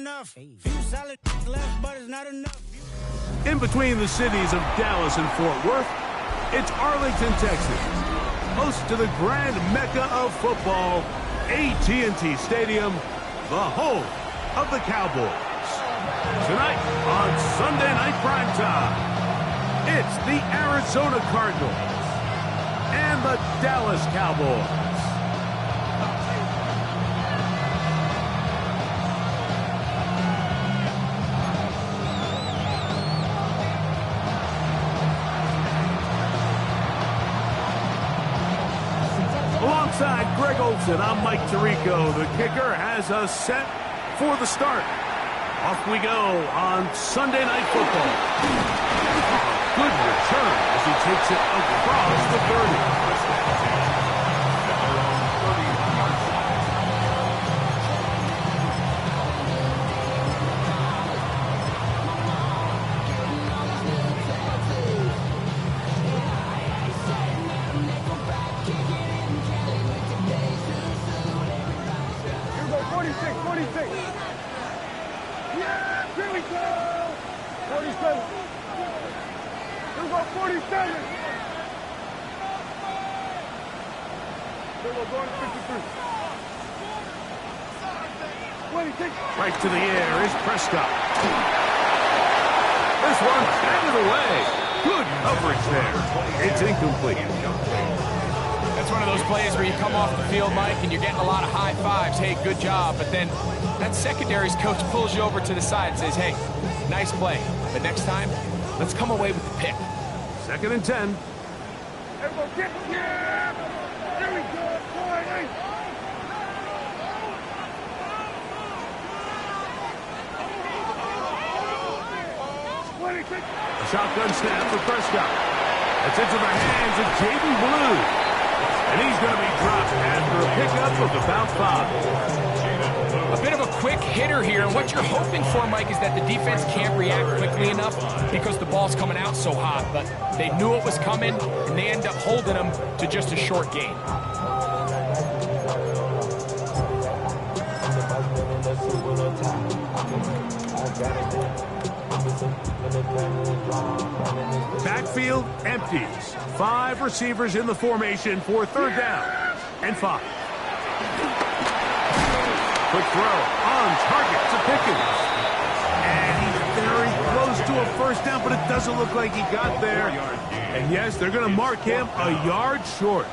enough. Few solid left, but it's not enough. In between the cities of Dallas and Fort Worth, it's Arlington, Texas, host to the grand mecca of football, AT&T Stadium, the home of the Cowboys. Tonight on Sunday Night Primetime, it's the Arizona Cardinals and the Dallas Cowboys. Alongside Greg Olson, I'm Mike Tirico. The kicker has us set for the start. Off we go on Sunday Night Football. Good return as he takes it across the 30. Right to the air is Prescott. This one handed away. Good coverage there. It's incomplete. That's one of those plays where you come off the field, Mike, and you're getting a lot of high fives. Hey, good job. But then that secondary's coach pulls you over to the side and says, hey, nice play. But next time, let's come away with the pick. 2nd and 10. Everyone get here! There we go, boy! A shotgun snap for Prescott. That's into the hands of Jaden Blue. And he's going to be dropped after a pickup of about 5. A bit of a quick hitter here, and what you're hoping for, Mike, is that the defense can't react quickly enough because the ball's coming out so hot. But they knew it was coming, and they end up holding them to just a short gain. Backfield empties. 5 receivers in the formation for 3rd down and 5. Quick throw on target to Pickens. And he's very close to a 1st down, but it doesn't look like he got there. And yes, they're going to mark him a yard short.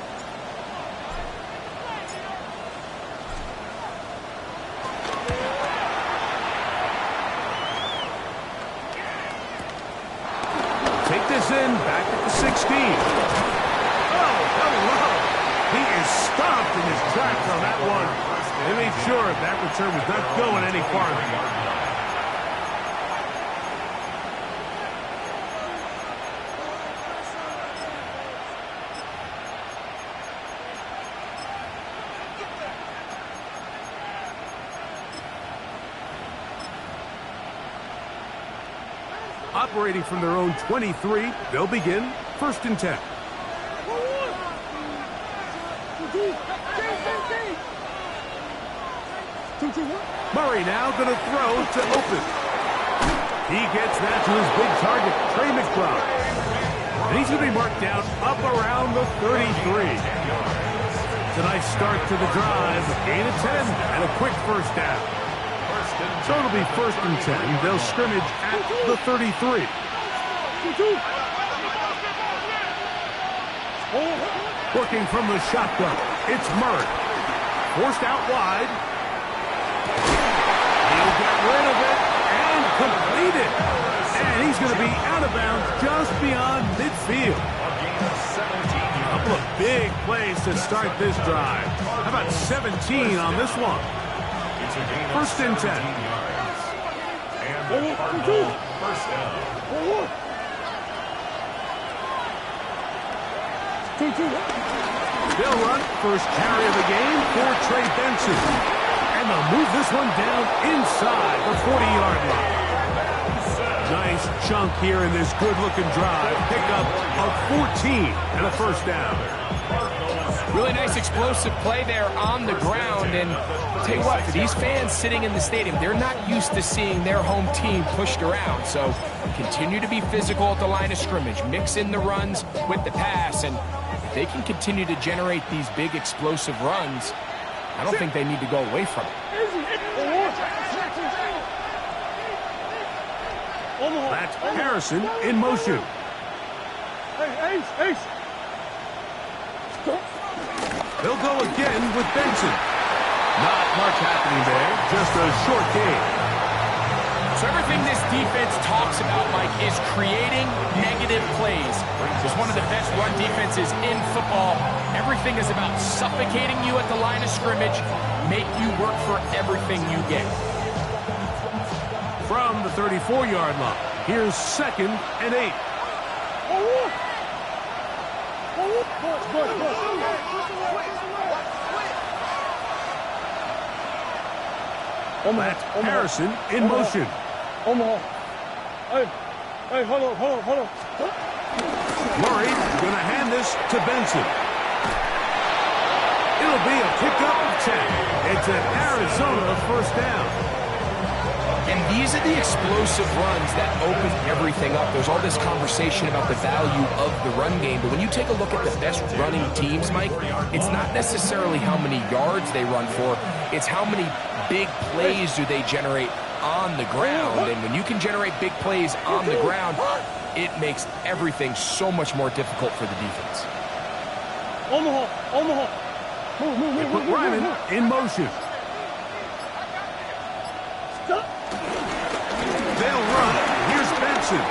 Back at the 16. Oh, hello. He is stopped in his tracks on that one. They made sure that return was not going any farther. Operating from their own 23, they'll begin 1st and 10. Murray now going to throw to open. He gets that to his big target, Trey McBride. And he's going to be marked down up around the 33. It's a nice start to the drive, gain of 10, and a quick 1st down. So it'll be 1st and 10. They'll scrimmage at the 33. Working from the shotgun, it's Murray. Forced out wide. He'll get rid of it and complete it. And he's going to be out of bounds just beyond midfield. A couple of big plays to start this drive. How about 17 on this one? 1st and 10. First down. They'll run first carry of the game for Trey Benson. And they'll move this one down inside the 40-yard line. Nice chunk here in this good-looking drive. Pickup of 14 and a 1st down. Really nice explosive play there on the ground. And I'll tell you what, for these fans sitting in the stadium, they're not used to seeing their home team pushed around. So continue to be physical at the line of scrimmage. Mix in the runs with the pass. And if they can continue to generate these big explosive runs, I don't think they need to go away from it. That's Harrison in motion. Ace. They'll go again with Benson. Not much happening there, just a short gain. So everything this defense talks about, Mike, is creating negative plays. It's one of the best run defenses in football. Everything is about suffocating you at the line of scrimmage, make you work for everything you get. From the 34-yard line, here's 2nd and 8. That's Harrison in motion. Omaha. Hey, hold on. Murray going to hand this to Benson. It'll be a pickup of 10. It's an Arizona first down. And these are the explosive runs that open everything up. There's all this conversation about the value of the run game, but when you take a look at the best running teams, Mike, it's not necessarily how many yards they run for, it's how many big plays do they generate on the ground. And when you can generate big plays on the ground, it makes everything so much more difficult for the defense. Omaha. They put Ryman in motion. They'll run. Here's Benson.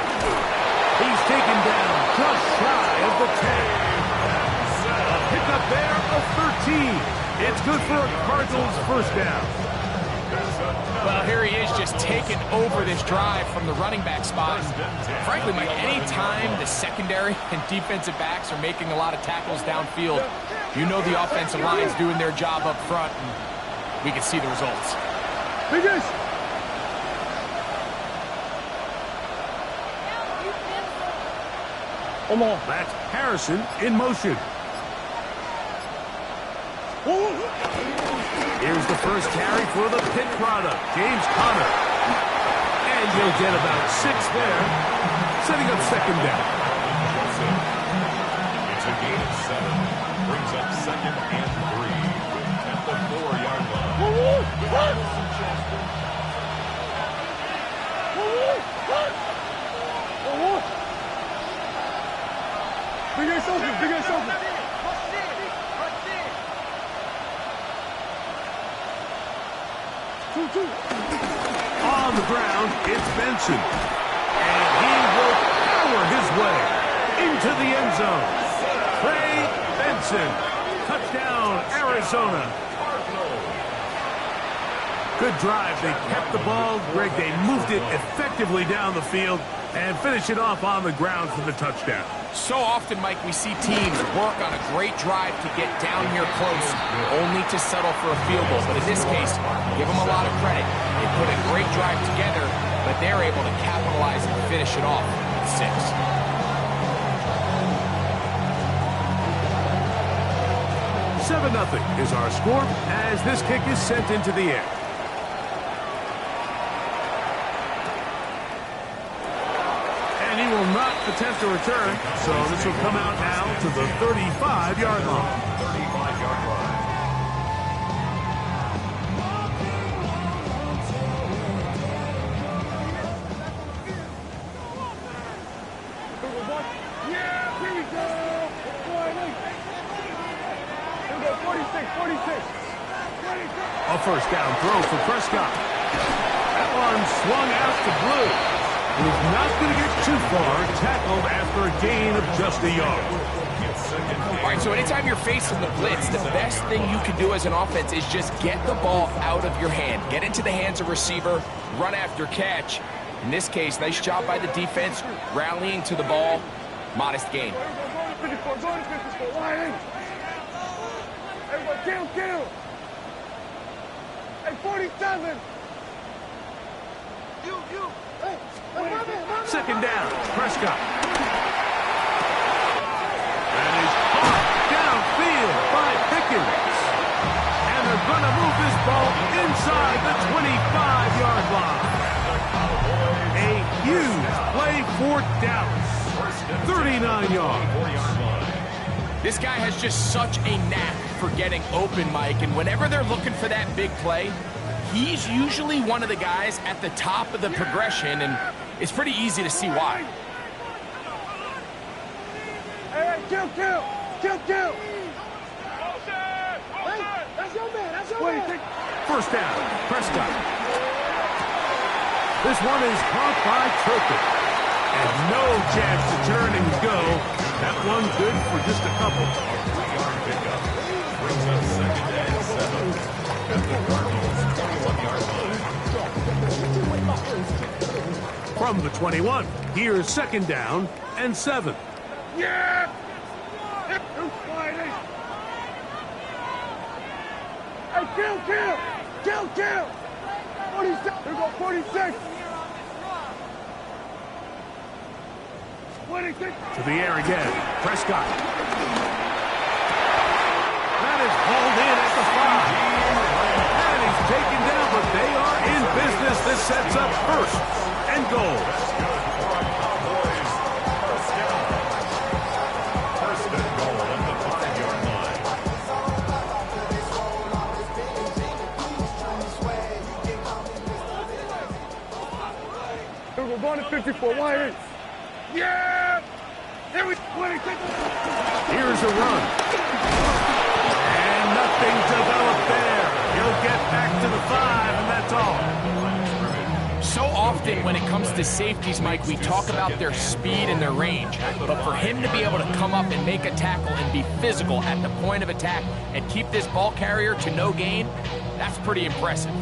He's taken down just shy of the 10. A pickup there of 13. It's good for a Cardinals first down. Well, here he is just taking over this drive from the running back spot. Frankly, Mike, any time the secondary and defensive backs are making a lot of tackles downfield, you know the offensive line's doing their job up front, and we can see the results. Omaha. That's Harrison in motion. Here's the first carry for the Pitt product, James Conner. And he'll get about 6 there, setting up 2nd down. It's a gain of 7. Brings up 2nd and 3 at the 4-yard line. Big ass open. On the ground, it's Benson. And he will power his way into the end zone. Trey Benson. Touchdown, Arizona. Good drive. They kept the ball. Greg, they moved it effectively down the field and finish it off on the ground for the touchdown. So often, Mike, we see teams work on a great drive to get down here close, only to settle for a field goal. But in this case, give them a lot of credit. They put a great drive together, but they're able to capitalize and finish it off with 6. 7-0 is our score as this kick is sent into the air. And he will not attempt to return, so this will come out now to the 35-yard line. 35-yard line. Yeah, here we go. 46. A first down throw for Prescott. That one swung out to Blue. He's not going to get too far, tackled after a gain of just a yard. All right, so anytime you're facing the blitz, the best thing you can do as an offense is just get the ball out of your hand. Get into the hands of receiver, run after catch. In this case, nice job by the defense, rallying to the ball. Modest gain. Go to 54. Line. Everybody down. Hey, 47. You. Hey, Second down, Prescott. That is caught downfield by going to move this ball inside the 25-yard line. A huge play for Dallas. 39 yards. This guy has just such a knack for getting open, Mike, and whenever they're looking for that big play, he's usually one of the guys at the top of the progression, and it's pretty easy to see why. Hey, kill! Hey, that's your man, First down, Prescott. This one is caught by Turpin. And no chance to turn and go. That one good for just a couple. 3-yard pickup. Brings up second and 7. At the Cardinals' 21-yard line. From the 21, here's second down and 7. Yeah! Hey, kill! 46. Here we go, 46. 26. To the air again. Prescott. That is hauled in at the 5. And he's taken down, but they are in business. This sets up first and goal. First and goal at the 5-yard line. Here we go, going to 54. Wide. Yeah! Here we go. 26. Here's a run. And nothing developed there. He'll get back to the 5, and that's all. So often when it comes to safeties, Mike, we talk about their speed and their range. But for him to be able to come up and make a tackle and be physical at the point of attack and keep this ball carrier to no gain, that's pretty impressive.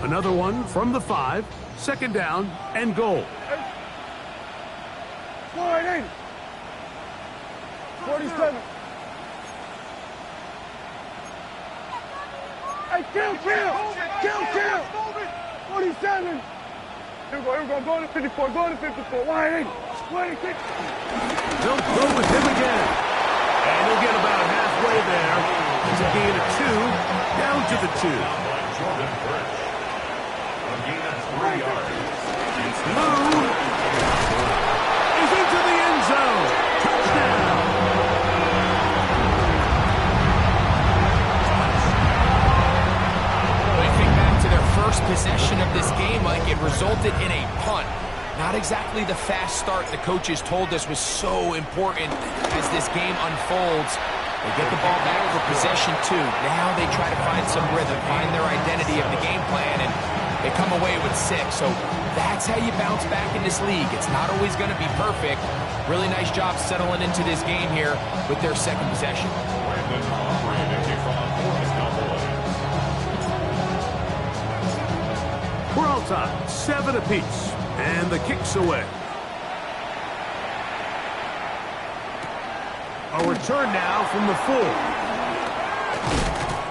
Another one from the 5. Second down and goal. 47. Hey, kill! 47. Here we go, go to 54, wide. 26. They'll go with him again. And he'll get about halfway there. It's a gain of 2, down to the 2. A gain of 3 yards. Move. He's into the end zone. Touchdown. When I think back to their first possession of this game, Mike, it resulted in a punt. Not exactly the fast start the coaches told us was so important as this game unfolds. They get the ball back for possession 2. Now they try to find some rhythm, find their identity of the game plan, and they come away with 6. So that's how you bounce back in this league. It's not always going to be perfect. Really nice job settling into this game here with their second possession. We're all tied, 7 apiece, and the kick's away. A return now from the 4.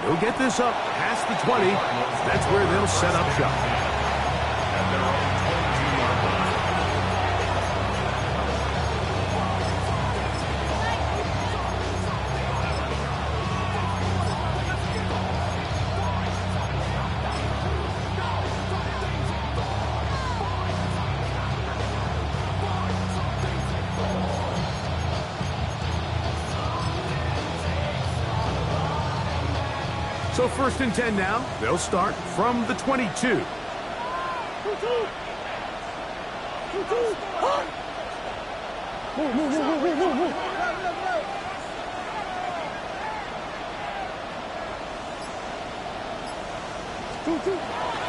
He'll get this up past the 20. That's where they'll set up shop. At their own 22-yard line. So first and 10 now. They'll start from the 22.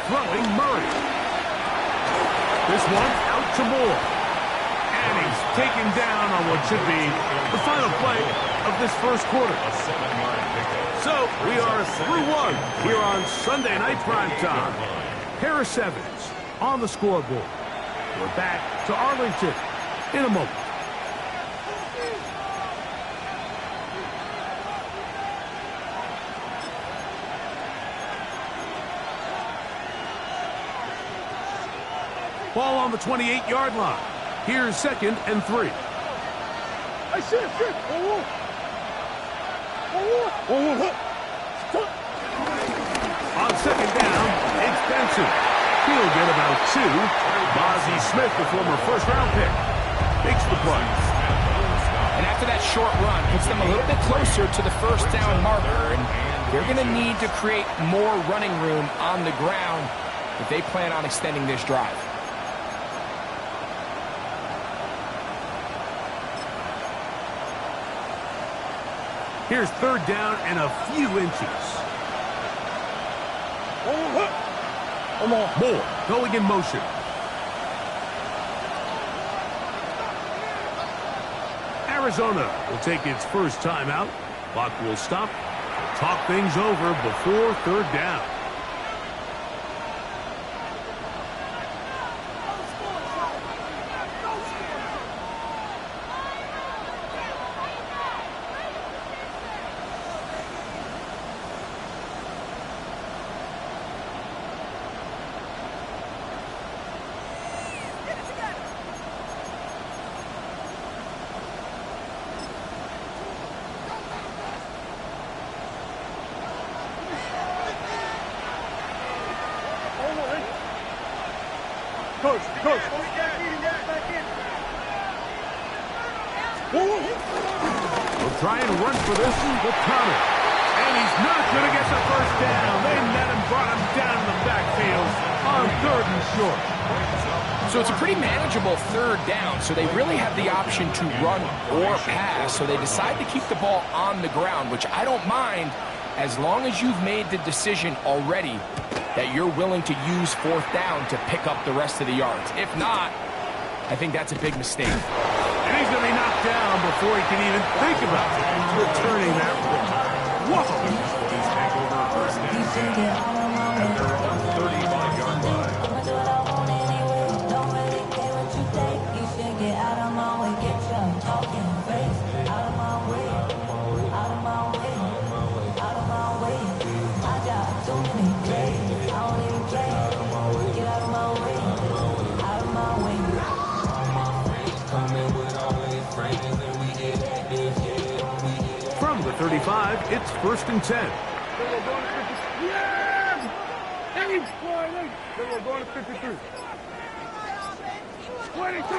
Throwing Murray. This one out to Moore. And he's taken down on what should be the final play of this first quarter. A 7-yard pickup. So we are through 1 here on Sunday Night Primetime. Harris Evans on the scoreboard. We're back to Arlington in a moment. Ball on the 28-yard line. Here's second and 3. Hey, shit. On second down, it's Benson. He'll get about 2. Mozzie Smith, the former first-round pick, makes the play. And after that short run, puts them a little bit closer to the first down marker. And they're going to need to create more running room on the ground if they plan on extending this drive. Here's third down and a few inches. Moore going in motion. Arizona will take its first timeout. Clock will stop. Talk things over before third down. Coach. We'll try and run for this with Connor. And he's not going to get the first down. They met him, brought him down in the backfield on 3rd and short. So it's a pretty manageable third down, so they really have the option to run or pass, so they decide to keep the ball on the ground, which I don't mind as long as you've made the decision already that you're willing to use 4th down to pick up the rest of the yards. If not, I think that's a big mistake. And he's going to be knocked down before he can even think about returning that ball. Whoa! At their own 35-yard line. From the 35, it's 1st and 10. Yes! Hey, boy, we're going to 53. 22.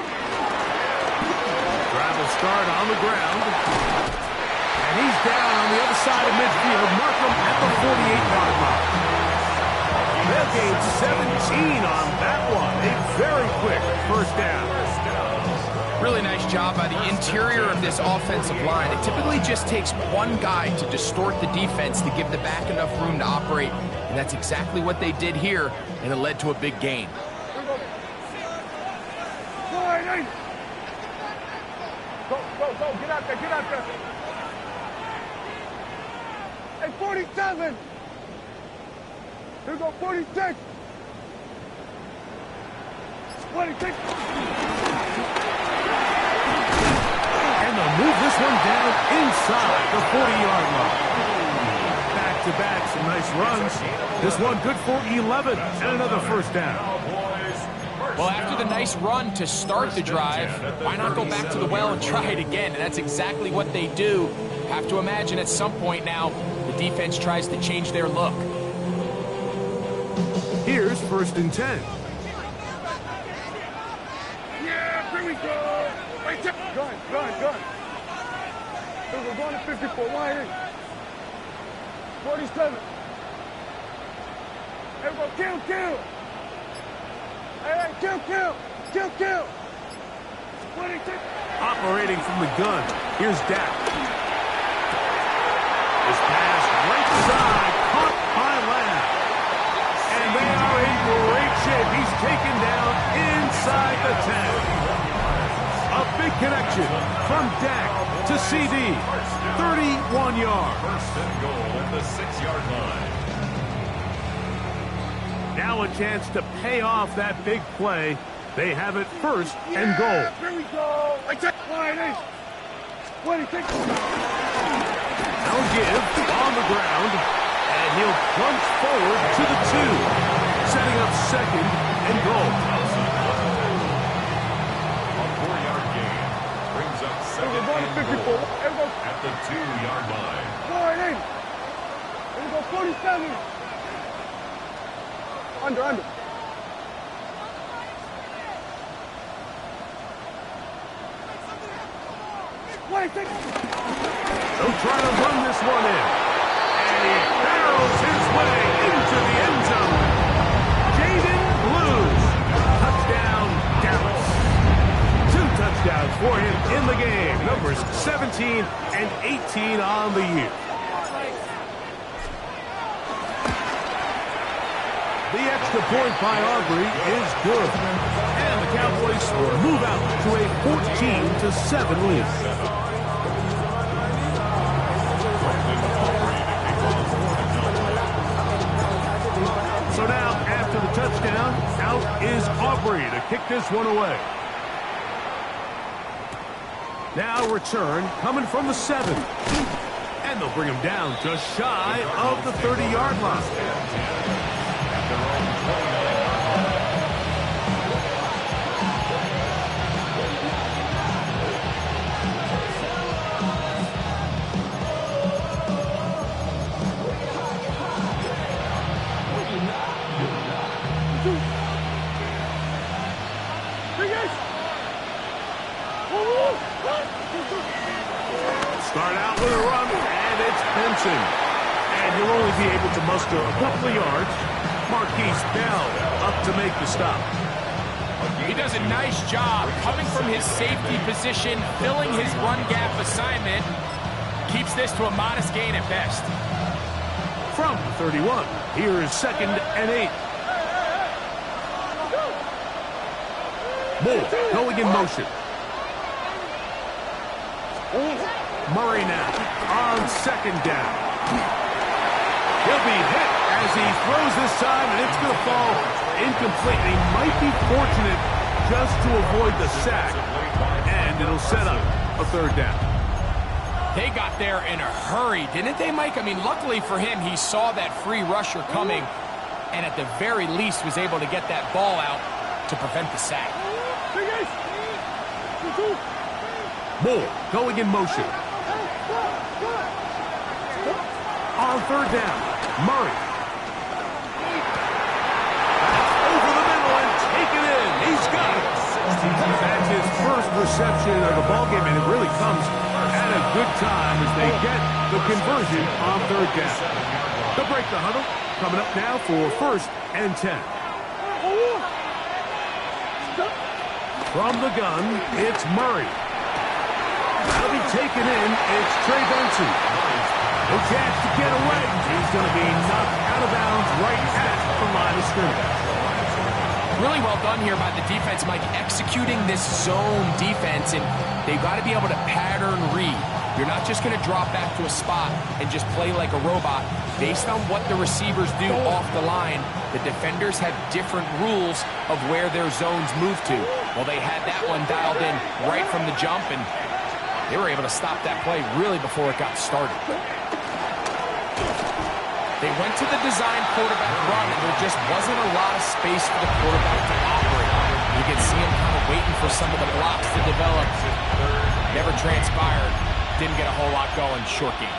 Drive will start on the ground. And he's down on the other side of midfield. Markham at the 48-yard line. They'll gain 17 on that one. A very quick first down. Really nice job by the interior of this offensive line. It typically just takes one guy to distort the defense to give the back enough room to operate, and that's exactly what they did here, and it led to a big gain. Go, get out there. Hey, 47. Here we go, 46. 26. And they'll move this one down inside the 40-yard line. Back-to-back, some nice runs. This one good for 11 and another first down. Well, after the nice run to start the drive, why not go back to the well and try it again? And that's exactly what they do. Have to imagine at some point now, the defense tries to change their look. Here's 1st and 10. Yeah, here we go. Wait, gun. Here we're going to 54. Wide in. 47. Hey, go, kill. Hey, kill. 26. Operating from the gun. Here's Dak. This pass right side, caught by Lamb. And they are in great shape. He's taken down inside the 10. A big connection from Dak to CD. 31 yards. First and goal at the 6-yard line. Now a chance to pay off that big play. They have it 1st and goal. Here we go. Like that. Wide in. 26. Now give on the ground. And he'll plunge forward to the 2. Setting up 2nd and goal. A 4-yard gain brings up 2nd and goal at the 2-yard line. Wide in. Under. They'll try to run this one in. And he barrels his way into the end zone. Jaden Blues. Touchdown, Dallas. 2 touchdowns for him in the game. Numbers 17 and 18 on the year. The extra point by Aubrey is good. And the Cowboys will move out to a 14-7 lead. So now, after the touchdown, out is Aubrey to kick this one away. Now return coming from the 7. And they'll bring him down just shy of the 30-yard line. Start out with a run, and it's Benson. And you'll only be able to muster a couple of yards. Marquise Bell up to make the stop. He does a nice job coming from his safety position, filling his run gap assignment. Keeps this to a modest gain at best. From the 31, here is 2nd and 8. Bull going in motion. Murray now on 2nd down. He'll be hit as he throws this time, and it's going to fall incomplete. And he might be fortunate just to avoid the sack, and it'll set up a 3rd down. They got there in a hurry, didn't they, Mike? I mean, luckily for him, he saw that free rusher coming, and at the very least was able to get that ball out to prevent the sack. Bull going in motion. On 3rd down, Murray. That's over the middle and taken in. He's got it. That's his first reception of the ballgame, and it really comes at a good time as they get the conversion on 3rd down. They'll break the huddle. Coming up now for 1st and 10. From the gun, it's Murray. That'll be taken in. It's Trey Benson. No chance to get away. He's going to be knocked out of bounds right at the line of scrimmage. Really well done here by the defense, Mike, executing this zone defense, and they've got to be able to pattern read. You're not just going to drop back to a spot and just play like a robot. Based on what the receivers do off the line, the defenders have different rules of where their zones move to. Well, they had that one dialed in right from the jump, and they were able to stop that play really before it got started. They went to the design quarterback run, and there just wasn't a lot of space for the quarterback to operate. You could see him kind of waiting for some of the blocks to develop. Never transpired. Didn't get a whole lot going. Short game.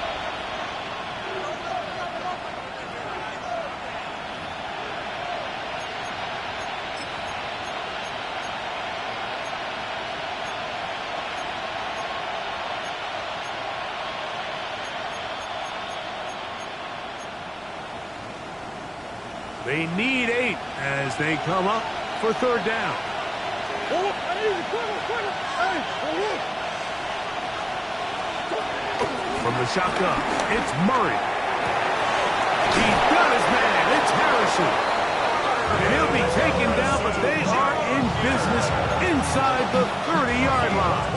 They need 8 as they come up for 3rd down. From the shotgun, it's Murray. He's got his man. It's Harrison. And he'll be taken down, but they are in business inside the 30-yard line.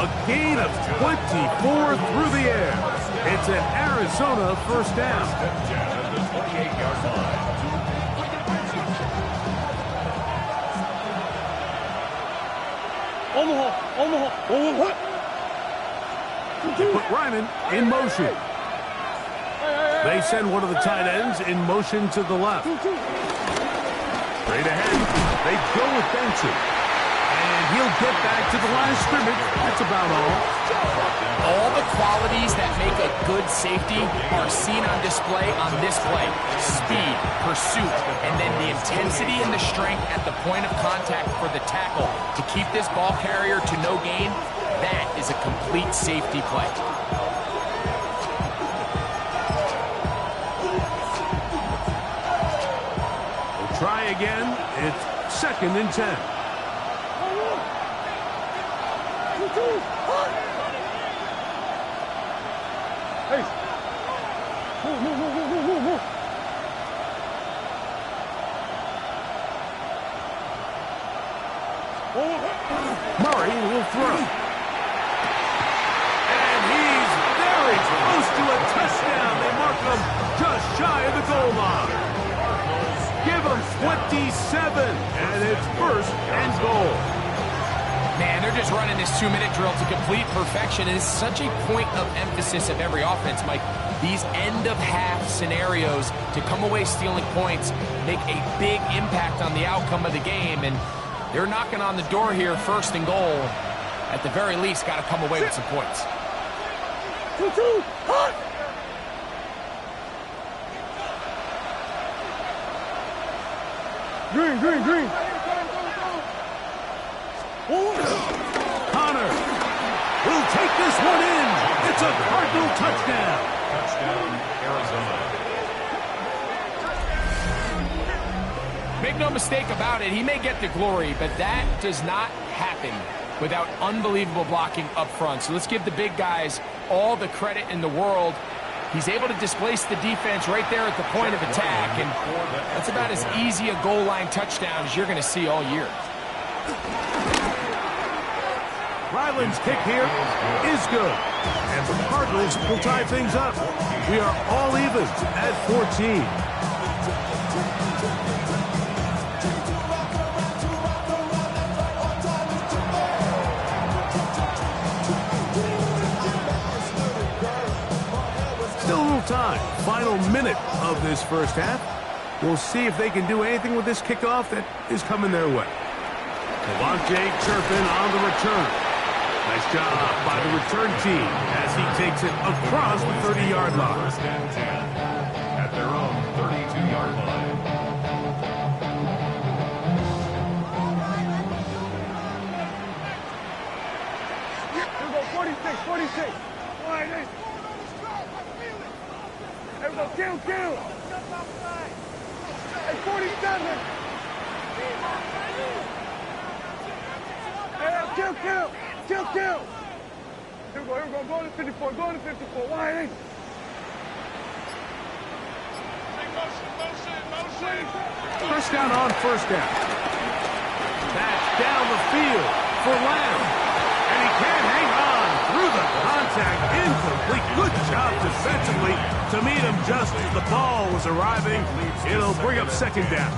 A gain of 24 through the air. It's an Arizona 1st down. Omaha. Put Ryman in motion. They send one of the tight ends in motion to the left. Straight ahead, they go with Benson. And he'll get back to the line of scrimmage. That's about all. All the qualities that make a good safety are seen on display on this play. Speed, pursuit, and then the intensity and the strength at the point of contact for the tackle to keep this ball carrier to no gain. That is a complete safety play. We'll try again. It's 2nd and 10. Hey. Move. Murray will throw. And he's very close to a touchdown. They mark him just shy of the goal line. Give him 27, and it's 1st and goal. Man, they're just running this 2-minute drill to complete perfection. And it's such a point of emphasis of every offense, Mike. These end-of-half scenarios to come away stealing points make a big impact on the outcome of the game. And they're knocking on the door here, 1st and goal. At the very least, got to come away with some points. Green. Connor will take this one in. It's a Cardinal touchdown. Touchdown, Arizona. Make no mistake about it, he may get the glory, but that does not happen without unbelievable blocking up front. So let's give the big guys all the credit in the world. He's able to displace the defense right there at the point of attack, and that's about as easy a goal line touchdown as you're going to see all year. Ryland's kick here is good. And the Cardinals will tie things up. We are all even at 14. Still a little time. Final minute of this first half. We'll see if they can do anything with this kickoff that is coming their way. Devontae Turpin on the return. Nice job by the return team as he takes it across the 30-yard line. 1st and 10 at their own 32-yard line. Here we go, 46. Here we go, kill. Hey, 47. Hey, kill. Here we go, go to 54, wide in. First down on 1st down. That's down the field for Lamb. And he can't hang on through the contact. Incomplete. Good job defensively to meet him just as the ball was arriving. It'll bring up 2nd down.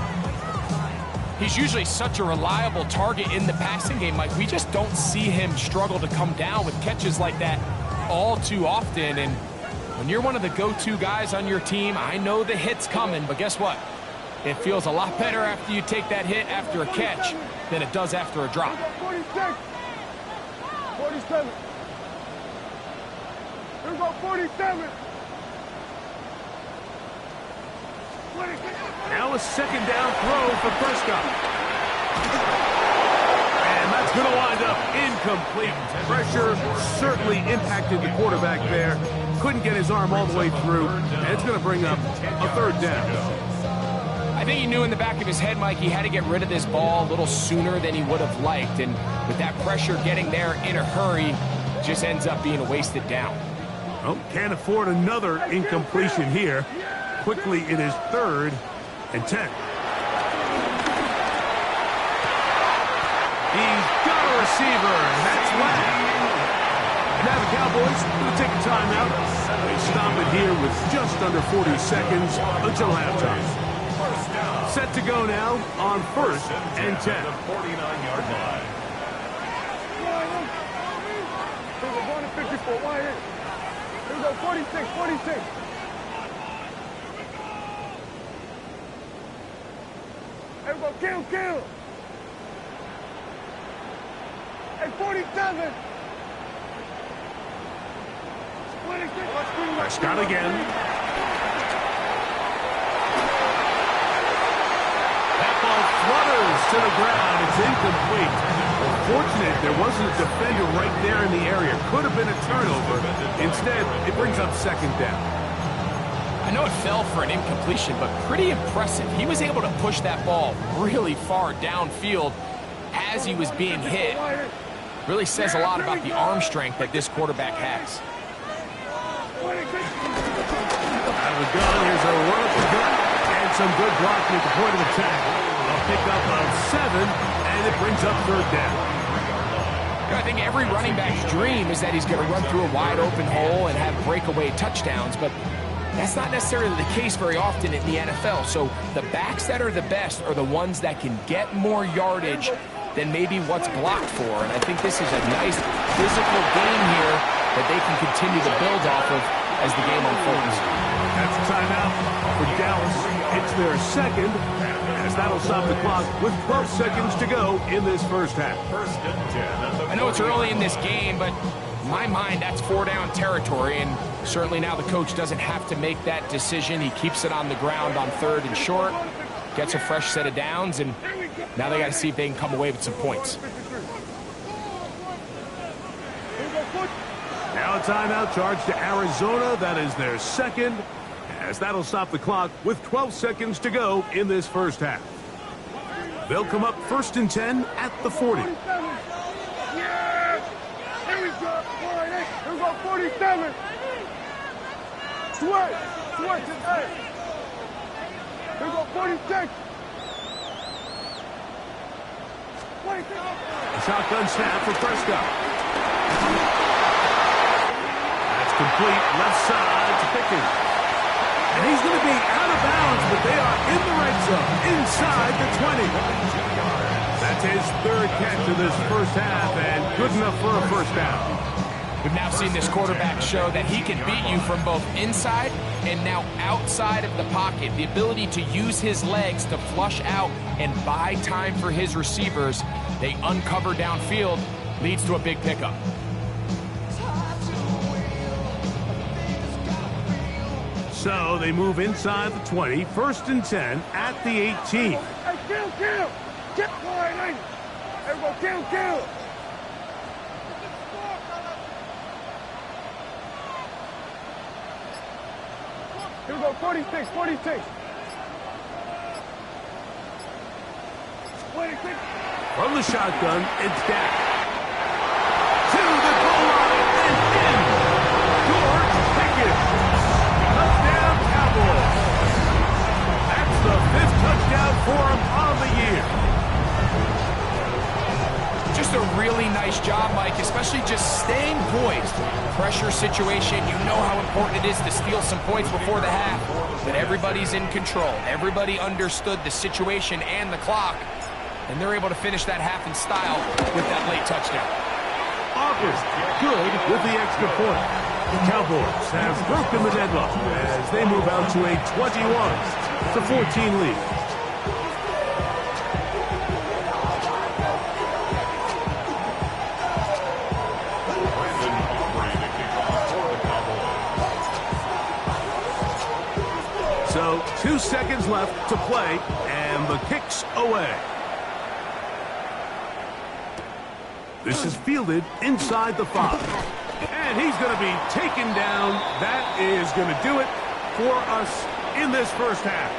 He's usually such a reliable target in the passing game, Mike. We just don't see him struggle to come down with catches like that all too often. And when you're one of the go-to guys on your team, I know the hit's coming, but guess what? It feels a lot better after you take that hit after a catch than it does after a drop. 46. 47. Here we go, 47. Now a 2nd down throw for Prescott. And that's going to wind up incomplete. Pressure certainly impacted the quarterback there. Couldn't get his arm all the way through. And it's going to bring up a 3rd down. I think he knew in the back of his head, Mike, he had to get rid of this ball a little sooner than he would have liked. And with that pressure getting there in a hurry, just ends up being a wasted down. Oh, can't afford another incompletion here. Quickly, it is 3rd and 10. He's got a receiver, and that's Lamb. Now the Cowboys going to take a timeout. They stop it here with just under 40 seconds until halftime. Set to go now on 1st and 10. The 49-yard line. Here we go, going to 54, wide in. Here we go, 46. Here we go, kill. Hey, 47. Prescott again. That ball flutters to the ground. It's incomplete. Fortunate there wasn't a defender right there in the area. Could have been a turnover. Instead, it brings up second down. I know it fell for an incompletion, but pretty impressive. He was able to push that ball really far downfield as he was being hit. Really says a lot about the arm strength that this quarterback has. Out of the gun, here's a run up the gut, and some good blocking at the point of attack. A pickup of 7, and it brings up third down. I think every running back's dream is that he's going to run through a wide open hole and have breakaway touchdowns, but that's not necessarily the case very often in the NFL. So the backs that are the best are the ones that can get more yardage than maybe what's blocked for. And I think this is a nice physical game here that they can continue to build off of as the game unfolds. That's a timeout for Dallas. It's their second, as that'll stop the clock with 12 seconds to go in this first half. I know it's early in this game, but in my mind, that's 4-down territory, and certainly now the coach doesn't have to make that decision. He keeps it on the ground on 3rd and short, gets a fresh set of downs, and now they got to see if they can come away with some points. Now a timeout charge to Arizona. That is their second, as that'll stop the clock with 12 seconds to go in this first half. They'll come up 1st and 10 at the 40. Here we go. Here we go, 47. Switch. Hey. Here we go, 46. Shotgun snap for Prescott. That's complete. Left side to Pickens. And he's going to be out of bounds, but they are in the red zone, inside the 20. That's his 3rd catch of this first half, and good enough for a first down. We've now seen this quarterback show that he can beat you from both inside and now outside of the pocket. The ability to use his legs to flush out and buy time for his receivers. They uncover downfield, leads to a big pickup. So they move inside the 20, 1st and 10 at the 18. Hey, kill. Get wide. Everyone, kill. Here we go, 46. 46. From the shotgun, it's Dak. To the goal line and in. George Pickens. Touchdown, Cowboys. That's the 5th touchdown for him on the year. Just a really nice job, Mike, especially just staying poised. Pressure situation, you know how important it is to steal some points before the half, but everybody's in control. Everybody understood the situation and the clock, and they're able to finish that half in style with that late touchdown. August, good with the extra point. The Cowboys have broken the deadlock as they move out to a 21-14 lead. So 2 seconds left to play, and the kick's away. This is fielded inside the 5. And he's going to be taken down. That is going to do it for us in this first half.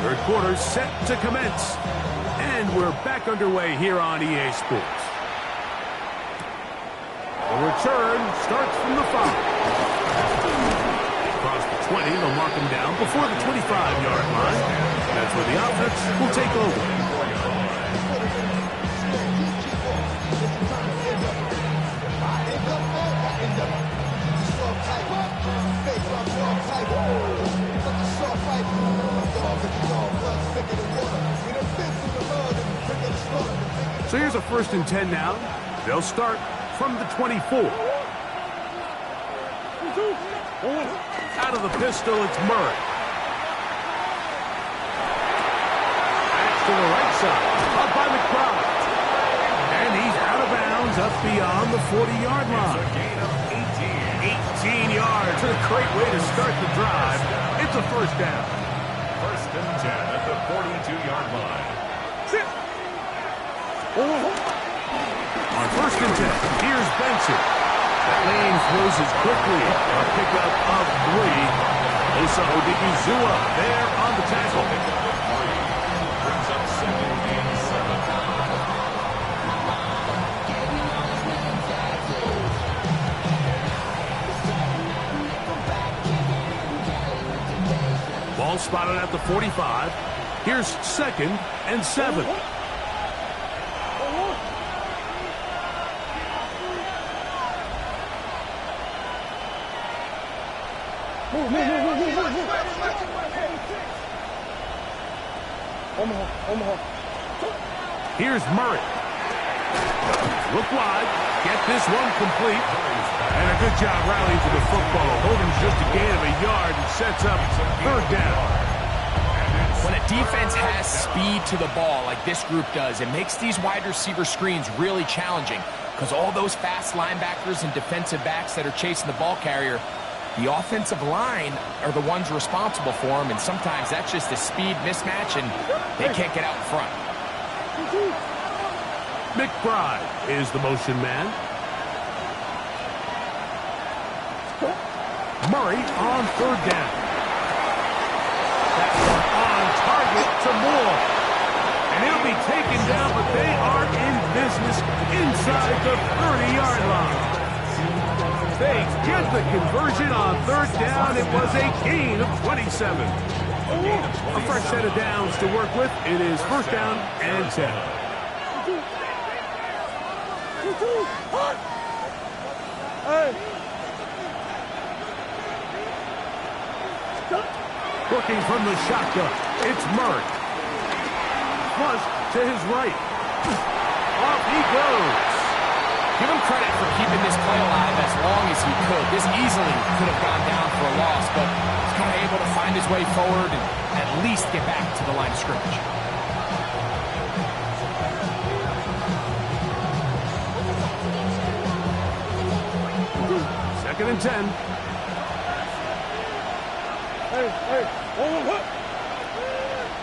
Third quarter set to commence. And we're back underway here on EA Sports. The return starts from the 5. Across the 20, they'll mark him down before the 25-yard line. That's where the offense will take over. So here's a 1st and 10 now. They'll start from the 24. Out of the pistol, it's Murray. Back to the right side. Up by McBride. And he's out of bounds up beyond the 40-yard line. A gain of 18 yards. A great way to start the drive. It's a 1st down. 1st and 10 at the 42-yard line. On 1st and 10, here's Benson. That lane closes quickly. A pickup of 3. Osa Odigizua there on the tackle. Brings up 2nd and 7. Ball spotted at the 45. Here's 2nd and 7. Omaha. Here's Murray. Look wide. Get this one complete. And a good job rallying to the football. Holding's just a gain of a yard and sets up 3rd down. When a defense has speed to the ball like this group does, it makes these wide receiver screens really challenging because all those fast linebackers and defensive backs that are chasing the ball carrier, the offensive line are the ones responsible for them, and sometimes that's just a speed mismatch, and they can't get out in front. McBride is the motion man. Murray on 3rd down. That one on target to Moore. And he'll be taken down, but they are in business inside the 30-yard line. They get the conversion on 3rd down. It was a gain of 27. A fresh set of downs to work with. It is 1st down and 10. Looking from the shotgun, it's Murray. Flush to his right. Off he goes. Give him credit for keeping this play alive as long as he could. This easily could have gone down for a loss, but he's kind of able to find his way forward and at least get back to the line of scrimmage. 2nd and 10.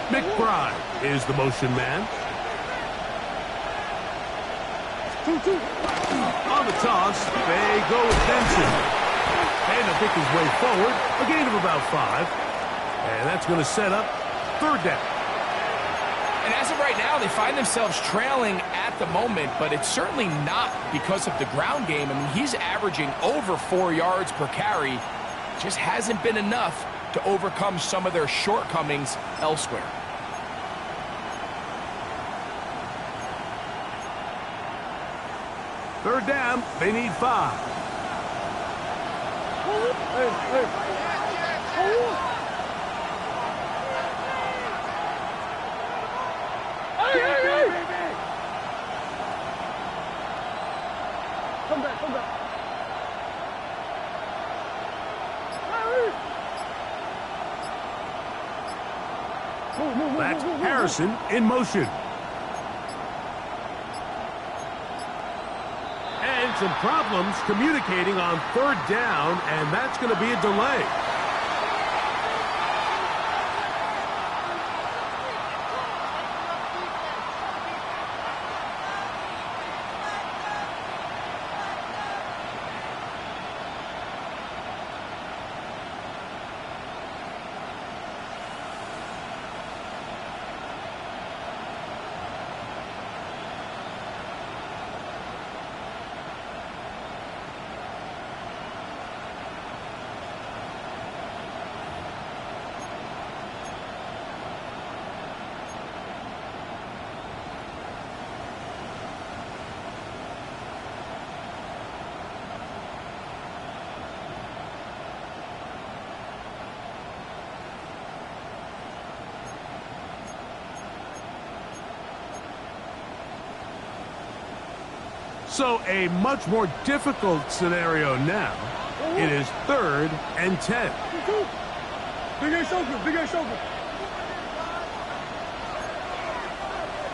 McBride is the motion man. On the toss, they go with Benson. And to pick his way forward, a gain of about 5. And that's going to set up 3rd down. And as of right now, they find themselves trailing at the moment, but it's certainly not because of the ground game. I mean, he's averaging over 4 yards per carry. Just hasn't been enough to overcome some of their shortcomings elsewhere. Third down, they need 5. Come back. That's Harrison in motion. And some problems communicating on 3rd down, and that's going to be a delay. So a much more difficult scenario now. It is 3rd and 10. Big Ace open, Big Ace open.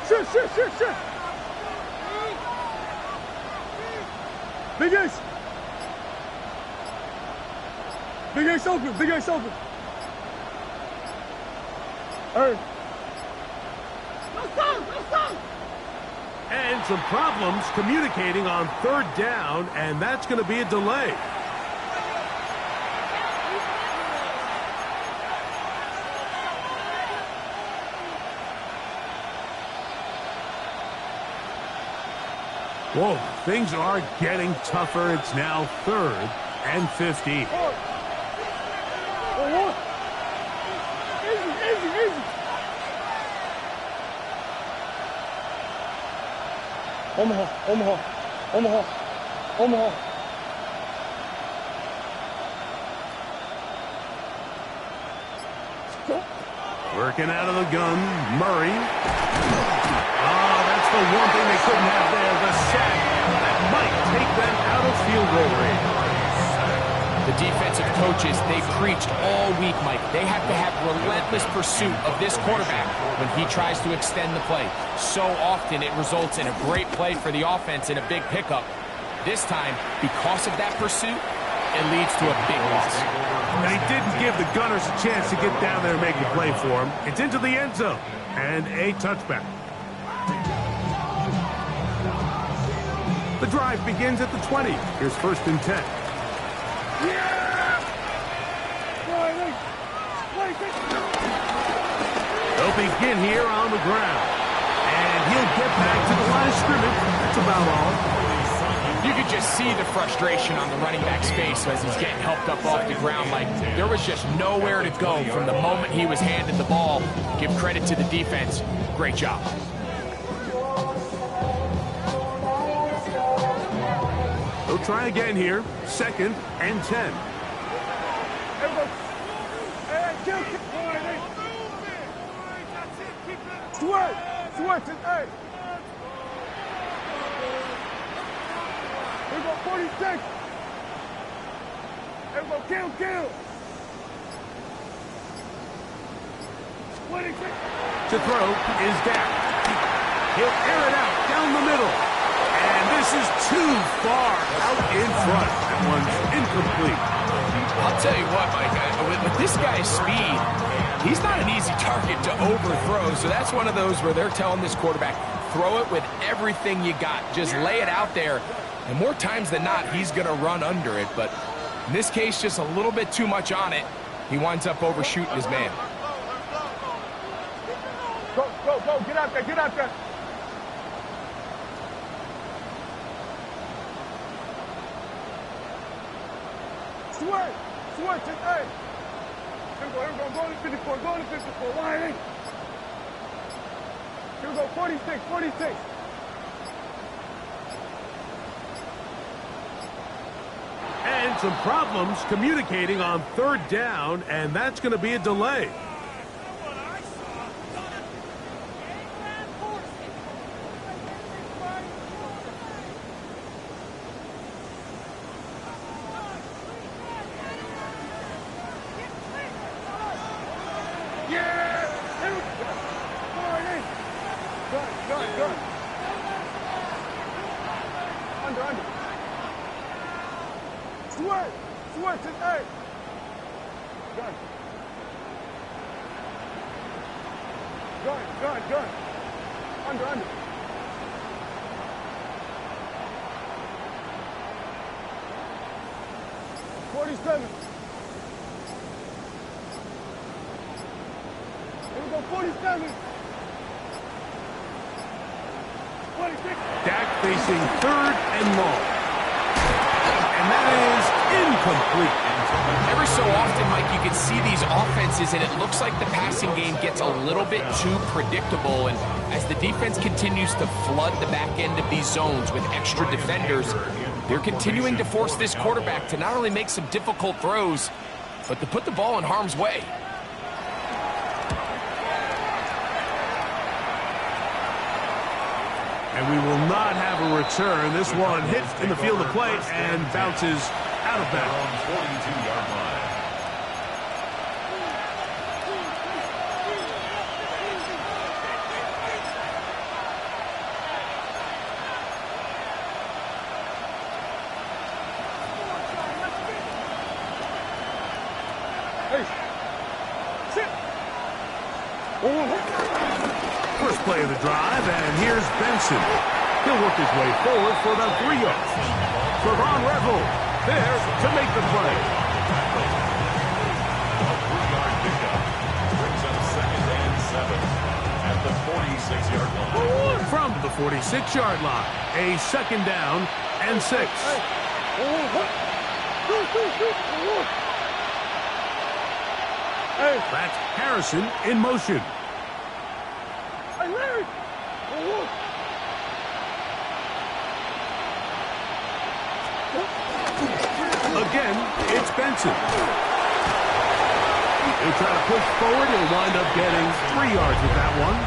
Shift. Big Ace. Big Ace open, Big Ace open. Hey. Let's go. And some problems communicating on 3rd down, and that's going to be a delay. Whoa, things are getting tougher. It's now 3rd and 15. Easy. Omaha. Working out of the gun, Murray. Oh, that's the one thing they couldn't have there, the sack. That might take them out of field goal range. The defensive coaches, they preached all week, Mike. They have to have relentless pursuit of this quarterback when he tries to extend the play. So often it results in a great play for the offense and a big pickup. This time, because of that pursuit, it leads to a big loss. And he didn't give the Gunners a chance to get down there and make a play for him. It's into the end zone and a touchback. The drive begins at the 20. Here's 1st and 10. They'll begin here on the ground. And he'll get back to the line of scrimmage. That's about all. You could just see the frustration on the running back's face as he's getting helped up off the ground. Like, there was just nowhere to go from the moment he was handed the ball. Give credit to the defense. Great job. They'll try again here. 2nd and 10. Switch it, hey. Here we go, 46. Here we go, kill. 26. To throw is down. He'll air it out down the middle. And this is too far out in front. That one's incomplete. I'll tell you what, Mike, with this guy's speed, he's not an easy target to overthrow. So that's one of those where they're telling this quarterback, throw it with everything you got. Just lay it out there. And more times than not, he's going to run under it. But in this case, just a little bit too much on it. He winds up overshooting his man. Go. Get out there. Switch it, hey. Here we go, go to 54, wide in. Here we go, 46. And some problems communicating on 3rd down, and that's going to be a delay. Good. Under. Switch it, hey. Gun. Under. 47. Here we go, 47. 26. Dak facing 3rd and long. And that is incomplete. Every so often, Mike, you can see these offenses, and it looks like the passing game gets a little bit too predictable. And as the defense continues to flood the back end of these zones with extra defenders, they're continuing to force this quarterback to not only make some difficult throws, but to put the ball in harm's way. And we will not have a return. This one hits in the field of play and bounces out of bounds. 42-yard line. First play of the drive, and here's Benson. He'll work his way forward for about 3 yards. Trevon Revel there to make the play. A 3-yard pickup brings up 2nd and 7 at the 46-yard line. From the 46-yard line, a 2nd down and 6. That's Harrison in motion. Again, it's Benson. He'll try to push forward. He'll wind up getting 3 yards with that one.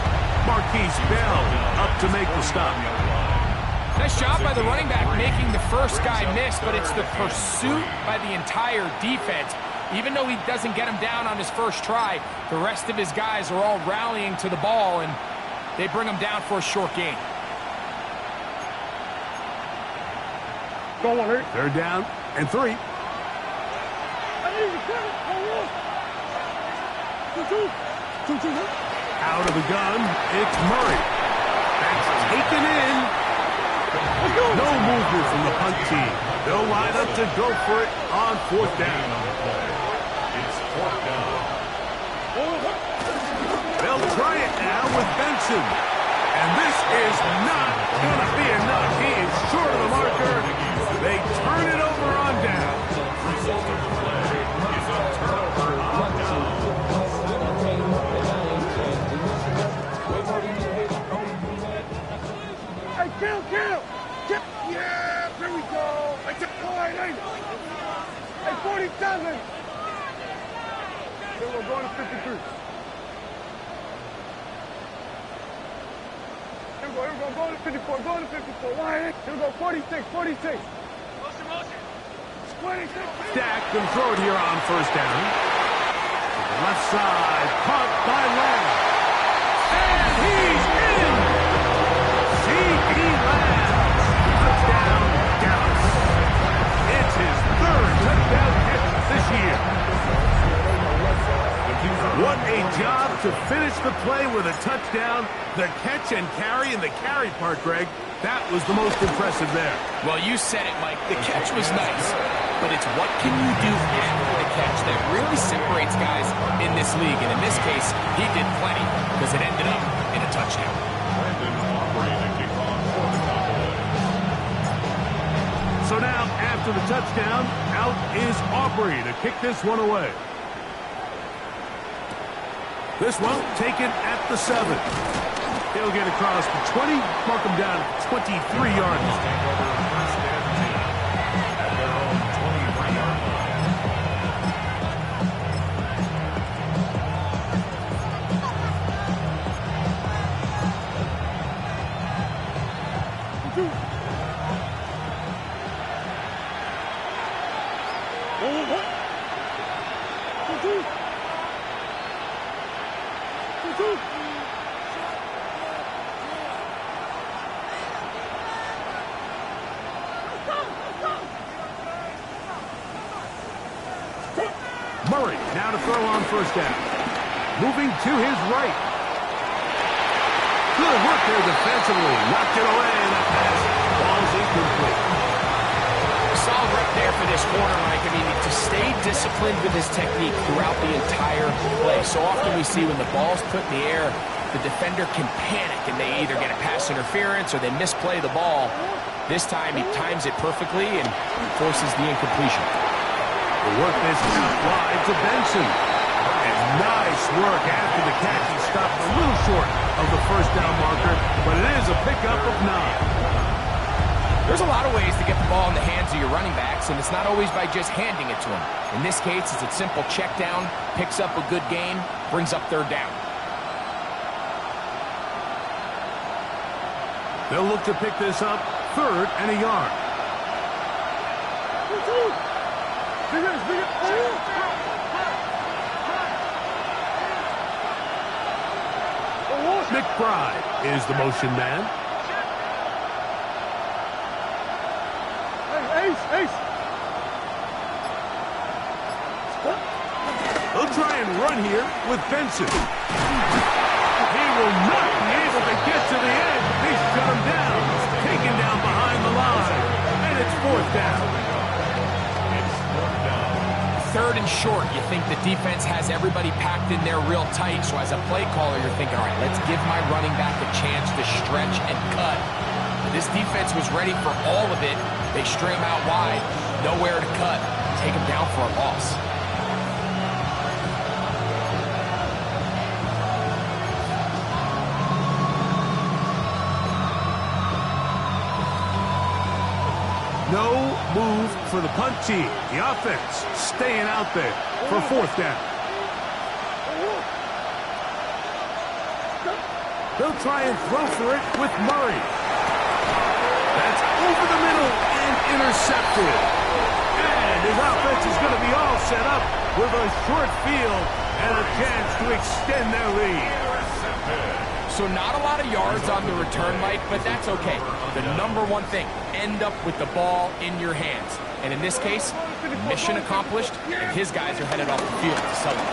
Marquise Bell up to make the stop. Nice job by the running back making the first guy miss, but it's the pursuit by the entire defense. Even though he doesn't get him down on his first try, the rest of his guys are all rallying to the ball, and they bring him down for a short gain. They're down and 3. Out of the gun, it's Murray. That's taken in. No movement from the punt team. They'll line up to go for it on 4th down. It's 4th down. They'll try it now with Benson. And this is not going to be enough. He is short of the marker. They turn it over on down. Result of the play is a turnover on down. Hey, kill! Yeah, here we go. I took hey, 47. Then we're going to 53. Here we go, going to 54, going to 54. Here we go, 46. Motion. 26. Dak can throw it here on 1st down. Left side, caught by Lamb. And he's in! C.E. Lamb. Touchdown, Dallas. It's his 3rd touchdown catch this year. What a job to finish the play with a touchdown. The catch and carry, and the carry part, Greg, that was the most impressive there. Well, you said it, Mike. The catch was nice, but it's what can you do after the catch that really separates guys in this league. And in this case, he did plenty because it ended up in a touchdown. Brandon Aubrey to kick off for the Cowboys. So now, after the touchdown, out is Aubrey to kick this one away. This one taken at the 7. He'll get across the 20, mark him down at the 23-yard line. Take over 1st and 10 at their own 23-yard Murray now to throw on 1st down. Moving to his right. Good work there defensively. Knocked it away. That pass. Ball's incomplete. Solid right there for this corner, Mike. I mean, to stay disciplined with his technique throughout the entire play. So often we see when the ball's put in the air, the defender can panic and they either get a pass interference or they misplay the ball. This time he times it perfectly and forces the incompletion. The work this out wide to Benson. And nice work after the catch. He stopped a little short of the 1st down marker, but it is a pickup of 9. There's a lot of ways to get the ball in the hands of your running backs, and it's not always by just handing it to them. In this case, it's a simple check down, picks up a good gain, brings up 3rd down. They'll look to pick this up, 3rd and a yard. McBride is the motion man. Ace. They'll try and run here with Benson. He will not be able to get to the edge. They shut him down. Taken down behind the line. And it's 4th down. It's 4th down. 3rd and short. You think the defense has everybody packed in there real tight. So as a play caller, you're thinking, all right, let's give my running back a chance to stretch and cut. This defense was ready for all of it. They string him out wide. Nowhere to cut. Take him down for a loss. No move for the punt team. The offense staying out there for 4th down. They'll try and throw for it with Murray. That's over the middle and intercepted. And his offense is going to be all set up with a short field and a chance to extend their lead. So not a lot of yards on the return, Mike, but that's okay. The number one thing, end up with the ball in your hands. And in this case, mission accomplished, and his guys are headed off the field to celebrate.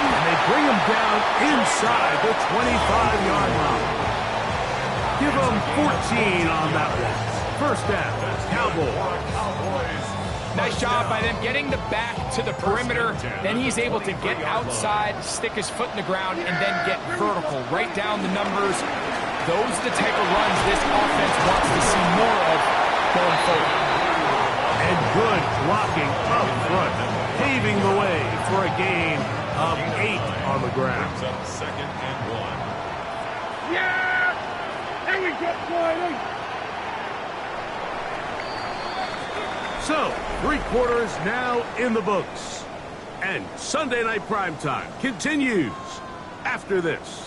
And they bring him down inside the 25-yard line. Give him 14 on that one. 1st down, Cowboys. Nice job by them getting the back to the perimeter. Then he's able to get outside, stick his foot in the ground, and then get vertical. Right down the numbers. Those are the type of runs this offense wants to see more of going forward. And good blocking up front, paving the way for a gain of 8 on the ground. Brings up 2nd and 1. Yeah! There we go, Friday! So, 3 quarters now in the books. And Sunday Night Primetime continues after this.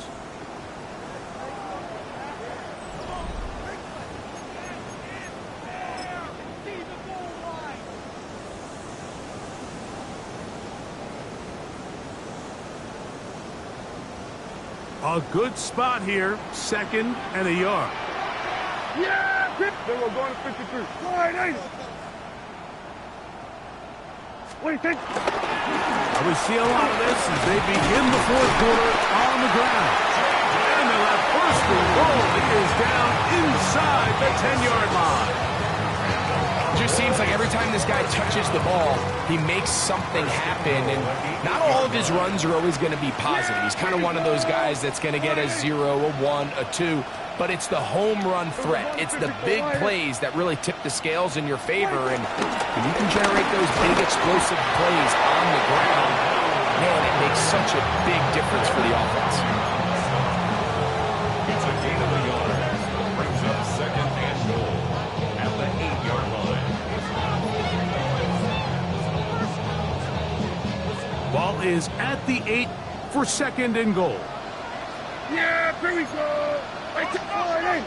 A good spot here, 2nd and a yard. Yeah! Then we're going to 53. Friday! What do you think? We see a lot of this as they begin the 4th quarter on the ground. And they'll have 1st and goal. He is down inside the 10-yard line. Just seems like every time this guy touches the ball, he makes something happen. And not all of his runs are always going to be positive. He's kind of one of those guys that's going to get a 0, a 1, a 2. But it's the home run threat. It's the big plays that really tip the scales in your favor. And when you can generate those big explosive plays on the ground, man, it makes such a big difference for the offense. It's a gain of a yard. Brings up 2nd and goal at the 8-yard line. Ball is at the 8 for 2nd and goal. Yeah, here we go! Right to Friday!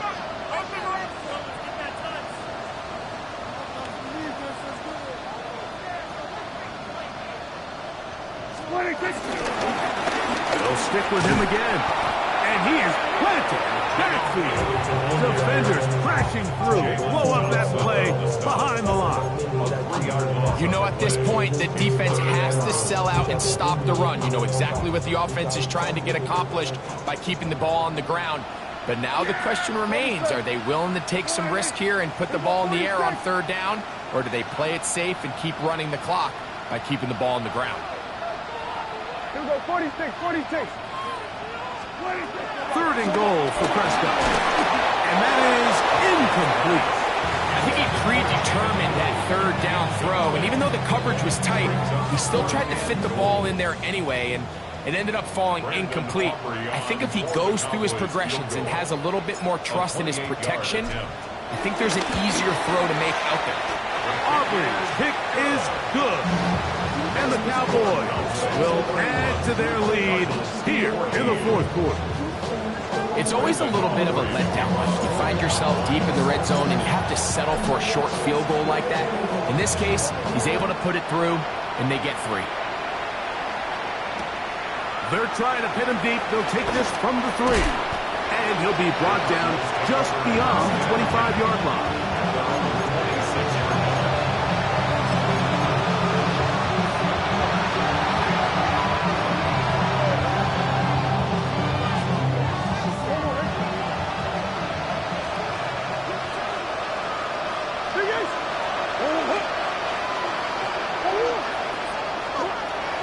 They'll stick with him again. And he is planted. Backfield. Defenders crashing through. Blow up that play behind the line. You know, at this point, the defense has to sell out and stop the run. You know exactly what the offense is trying to get accomplished by keeping the ball on the ground. But now the question remains, are they willing to take some risk here and put the ball in the air on 3rd down? Or do they play it safe and keep running the clock by keeping the ball on the ground? Here we go, 46, 46. 3rd and goal for Prescott. And that is incomplete. I think he predetermined that 3rd down throw, and even though the coverage was tight, he still tried to fit the ball in there anyway, and it ended up falling incomplete. I think if he goes through his progressions and has a little bit more trust in his protection, I think there's an easier throw to make out there. Auburn's kick is good. And And the Cowboys will add to their lead here in the fourth quarter. It's always a little bit of a letdown. You find yourself deep in the red zone and you have to settle for a short field goal like that. In this case, he's able to put it through, and they get 3. They're trying to pin him deep. They'll take this from the 3. And he'll be brought down just beyond the 25-yard line.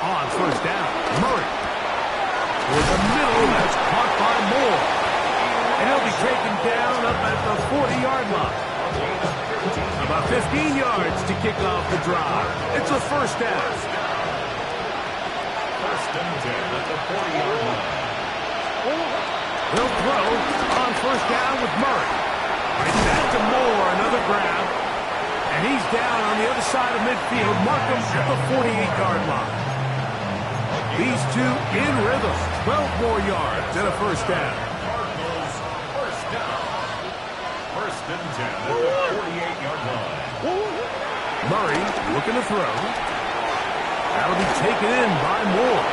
On first down, Murray. Toward the middle, that's caught by Moore. And he'll be taken down up at the 40-yard line. About 15 yards to kick off the drive. It's a first down. First and 10 at the 40-yard line. He'll throw on first down with Murray. Right back to Moore, another grab. And he's down on the other side of midfield. Mark him at the 48-yard line. These two in rhythm. 12 more yards and a first down. Cardinals first down. First and 10 at the 48-yard line. Murray looking to throw. That'll be taken in by Moore.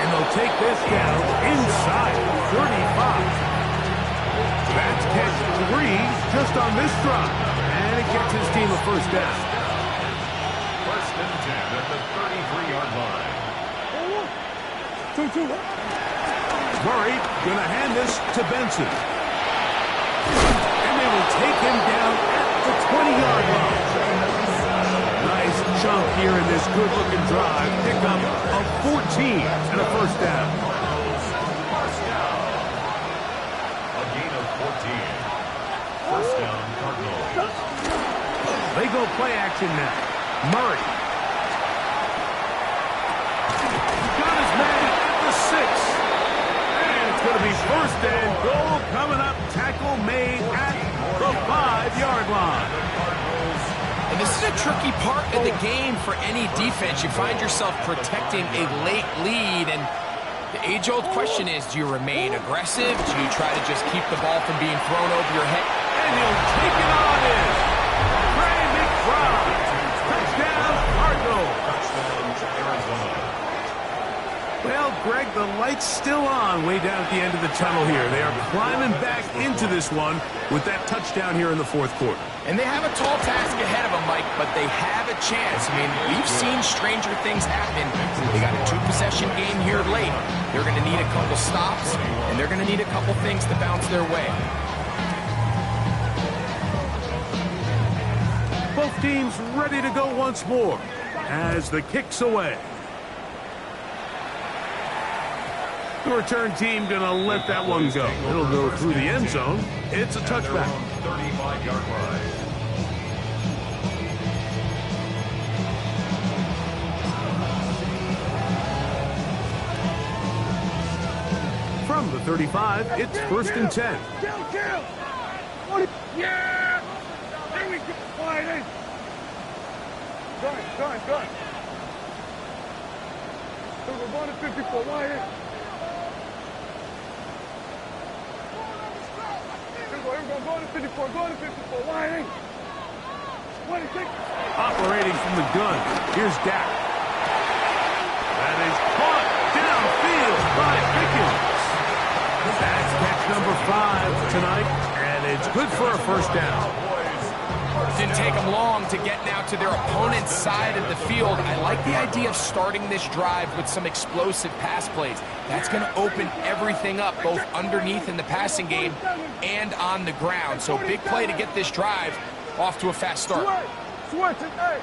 And they'll take this down inside 35. That's catch 3 just on this drive. And it gets his team a first down. First and 10 at the 33-yard line. Murray gonna hand this to Benson. And they will take him down at the 20-yard line. Nice chunk here in this good-looking drive. Pick up of 14 and a first down. First down. A gain of 14. First down, Cardinals. They go play action now. Murray. Got his man at the 6. And it's going to be first and goal coming up. Tackle made at the 5-yard line. And this is a tricky part of the game for any defense. You find yourself protecting a late lead, and the age-old question is, do you remain aggressive? Do you try to just keep the ball from being thrown over your head? And he'll take it on in. Ray McBride. Touchdown, Cardinals. Touchdown, Arizona. Well, Greg, the light's still on way down at the end of the tunnel here. They are climbing back into this one with that touchdown here in the fourth quarter. And they have a tall task ahead of them, Mike, but they have a chance. I mean, we've seen stranger things happen. They got a 2-possession game here late. They're going to need a couple stops, and they're going to need a couple things to bounce their way. Both teams ready to go once more as the kick's away. The return team going to let that one go. It'll go through the end zone. It's a touchback. 35-yard line. From the 35, it's first and 10. Yeah! There we go. Wide in. Gun. So we're going to 54. Wide in. Here we go. Going to 54. Going to 54. Wide in. 26. Operating from the gun. Here's Dak. That is caught downfield by Pickens. That's catch number 5 tonight, and it's good for a first down. Didn't take them long to get now to their opponent's side of the field. I like the idea of starting this drive with some explosive pass plays. That's going to open everything up, both underneath in the passing game and on the ground. So big play to get this drive off to a fast start. Switch it, hey!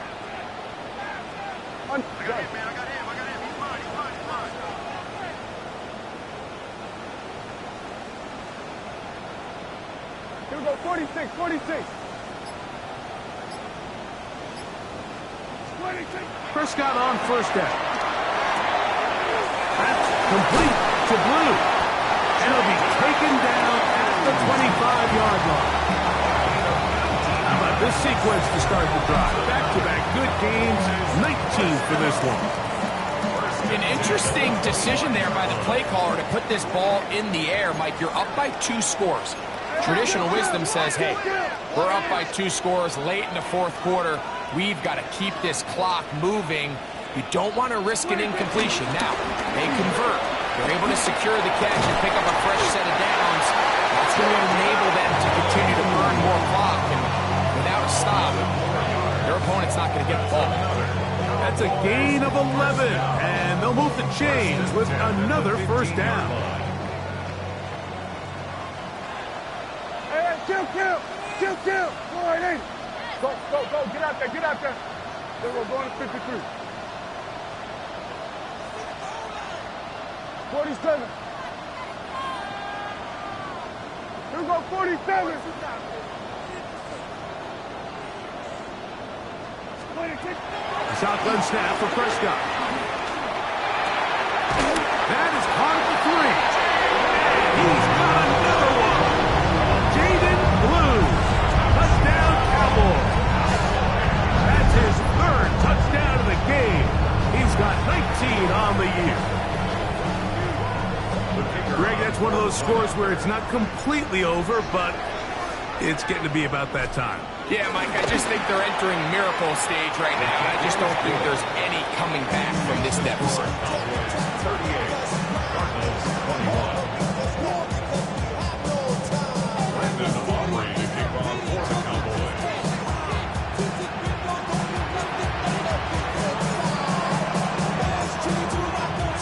I got him. He's mine. Here we go, 46. 26. Prescott on first down. That's complete to Blue. And he'll be taken down at the 25-yard line. How about The sequence to start the drive. Back-to-back good games, 19 for this one. An interesting decision there by the play caller to put this ball in the air. Mike, you're up by 2 scores. Traditional wisdom says, hey, we're up by 2 scores late in the fourth quarter. We've got to keep this clock moving. You don't want to risk an incompletion. Now, they convert. They're able to secure the catch and pick up a fresh set of downs. That's going to enable them to continue to burn more clock. And without a stop, their opponent's not going to get the ball. That's a gain of 11, and they'll move the chains with another first down. Hey, kill. Go right in. Go. Get out there. Then we're going to 53. 47. Here we go, 47. Shotgun snap for Prescott. That is hard for 3. He's got another one. Jaden Blue. Touchdown, Cowboys. That's his 3rd touchdown of the game. He's got 19 on the year. Greg, that's one of those scores where it's not completely over, but it's getting to be about that time. Yeah, Mike, I just think they're entering miracle stage right now. I just don't think there's any coming back from this deficit. 38, Cardinals 21. Brandon Aubrey to kick off for the Cowboys.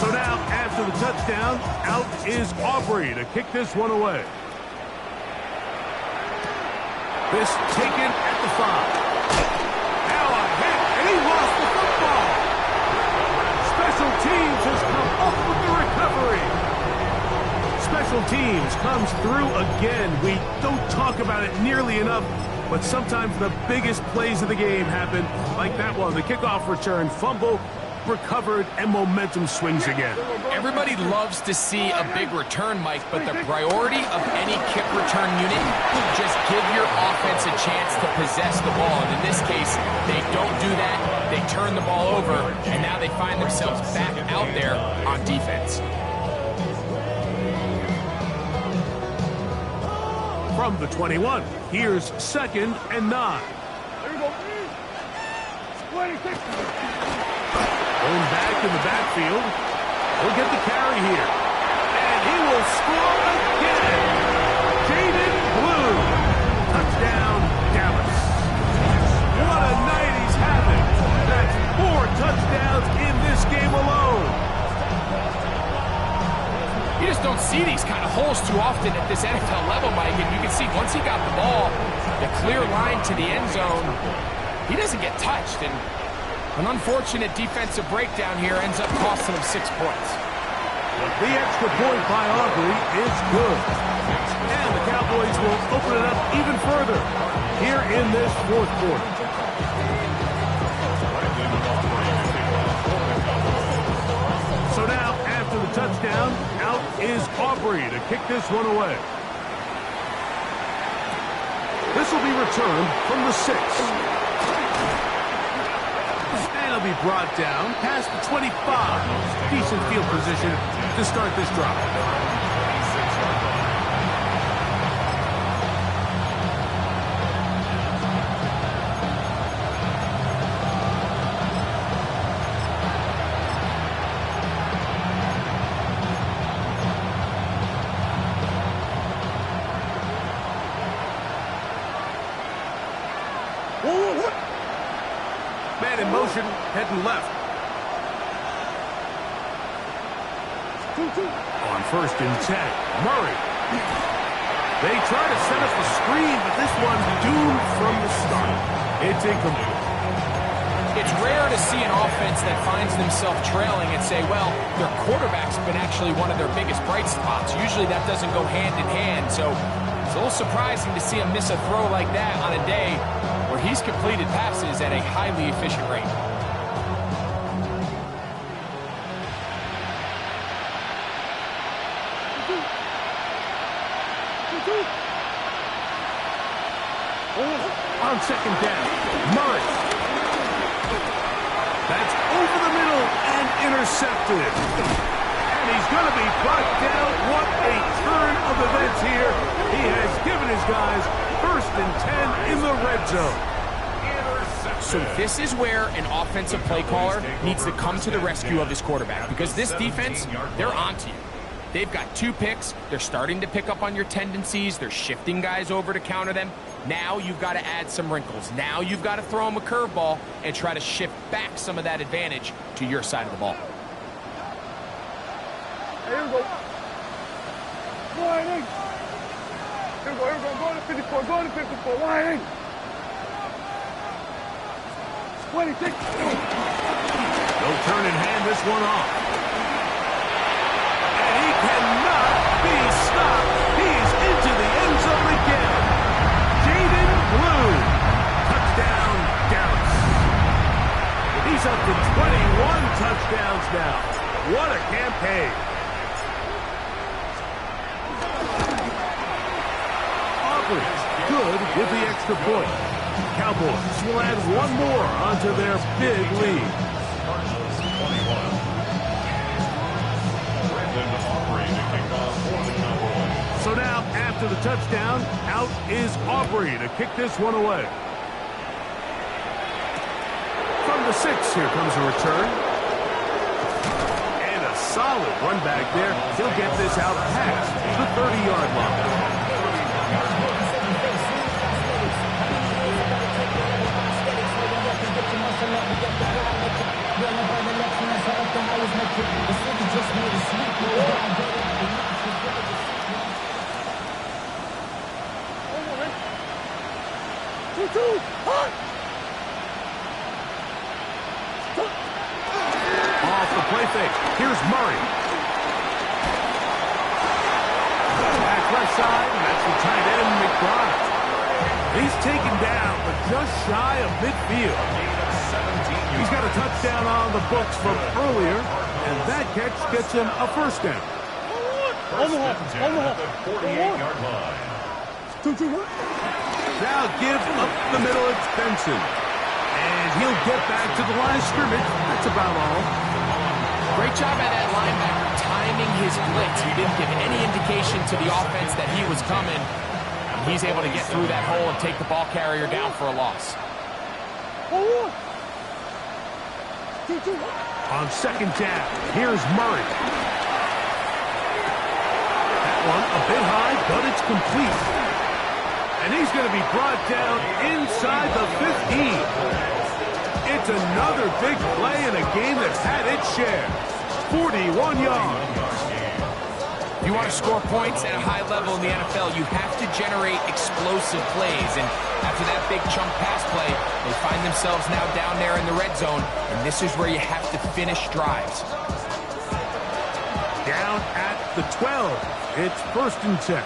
So now, after the touchdown, out is Aubrey to kick this one away. This taken at the 5. Now a hit, and he lost the football. Special teams has come up with the recovery. Special teams comes through again. We don't talk about it nearly enough, but sometimes the biggest plays of the game happen, like that one. The kickoff return, fumble, recovered, and momentum swings again. Everybody loves to see a big return, Mike, but the priority of any kick return unit, just give your offense a chance to possess the ball. And in this case, they don't do that. They turn the ball over, and now they find themselves back out there on defense. From the 21, here's 2nd and 9. There you go. 26. Going back in the backfield. He'll get the carry here. And he will score again. Jaden Blue. Touchdown, Dallas. What a night he's having. That's 4 touchdowns in this game alone. You just don't see these kind of holes too often at this NFL level, Mike. And you can see once he got the ball, the clear line to the end zone, he doesn't get touched. And an unfortunate defensive breakdown here ends up costing him 6 points. The extra point by Aubrey is good. And the Cowboys will open it up even further here in this 4th quarter. So now, after the touchdown, out is Aubrey to kick this one away. This will be returned from the 6. He'll be brought down past the 25. Decent field position to start this drive. Man in motion, heading left. On 1st and 10, Murray. They try to set up the screen, but this one's doomed from the start. It's incomplete. It's rare to see an offense that finds themselves trailing and say, well, their quarterback's been actually one of their biggest bright spots. Usually that doesn't go hand in hand, so it's a little surprising to see him miss a throw like that on a day where he's completed passes at a highly efficient rate. On on second down. Murray. That's over the middle and intercepted. And he's going to be brought down. What a turn of events here. He has given his guys 1st and 10 in the red zone. So this is where an offensive play caller needs to come to the rescue of his quarterback, because this defense, they're onto you. They've got 2 picks. They're starting to pick up on your tendencies. They're shifting guys over to counter them. Now you've got to add some wrinkles. Now you've got to throw them a curveball and try to shift back some of that advantage to your side of the ball. Here we go. Winding. Here we go, here we go. Going to 54, going to 54. Winding. 26. They'll turn and hand this one off. And he cannot be stopped. He's into the end zone again. Jaden Blue. Touchdown, Dallas. He's up to 21 touchdowns now. What a campaign. Good with the extra point. Cowboys will add one more onto their big lead. So now, after the touchdown, out is Aubrey to kick this one away. From the 6, here comes a return. And a solid run back there. He'll get this out past the 30-yard line. Off the play fake. Here's Murray. Back left side, and that's the tight end, McBride. He's taken down, but just shy of midfield. He's got a touchdown on the books from earlier, and that catch gets him a 1st down. Omaha. 48-yard line. Now gives up the middle. It's Benson. And he'll get back to the line of scrimmage. That's about all. Great job by that linebacker timing his blitz. He didn't give any indication to the offense that he was coming. He's able to get through that hole and take the ball carrier down for a loss. On second down, here's Murray. That one a bit high, but it's complete. And he's going to be brought down inside the 15. It's another big play in a game that's had its share. 41 yards. If you want to score points at a high level in the NFL, you have to generate explosive plays. And after that big chunk pass play, they find themselves now down there in the red zone. And this is where you have to finish drives. Down at the 12. It's 1st and 10.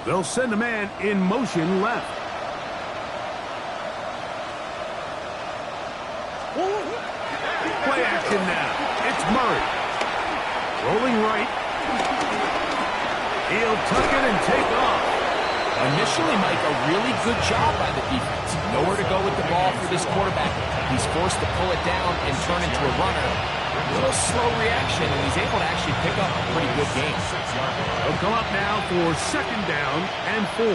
They'll send a man in motion left. Play action now. It's Murray. Rolling right. He'll tuck it and take off. Initially, Mike, a really good job by the defense. Nowhere to go with the ball for this quarterback. He's forced to pull it down and turn into a runner. A little slow reaction, and he's able to actually pick up a pretty good game. They'll come up now for 2nd down and 4.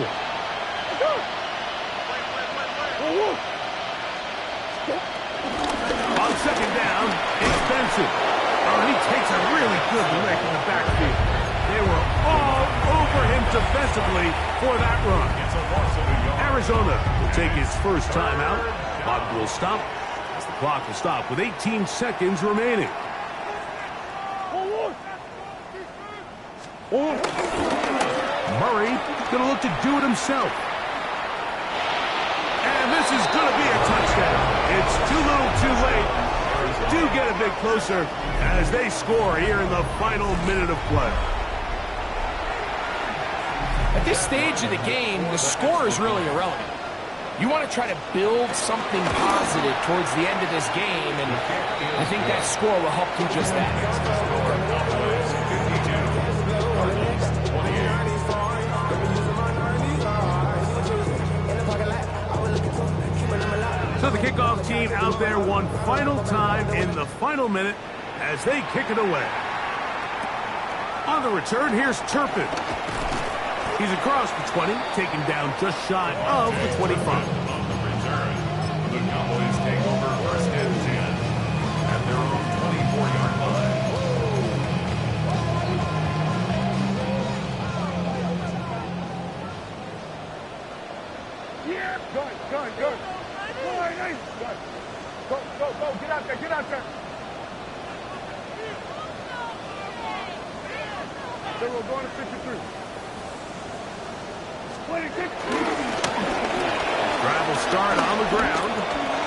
On 2nd down, it's Benson. Oh, he takes a really good lick in the backfield. They were all over him defensively for that run. Arizona will take his first timeout. Clock will stop. As the clock will stop with 18 seconds remaining. Murray going to look to do it himself. And this is going to be a touchdown. It's too little too late. Do get a bit closer as they score here in the final minute of play. At this stage of the game, the score is really irrelevant. You want to try to build something positive towards the end of this game, and I think that score will help do just that. So the kickoff team out there one final time in the final minute as they kick it away. On the return, here's Turpin. He's across the 20, taken down just shy of the 25. On the return, the Cowboys take over first and 10 at their own 24-yard line. Yeah, good. Good, nice. Good. Go. Get out there. Then we're going to 53. Split it, kick. Drive will start on the ground.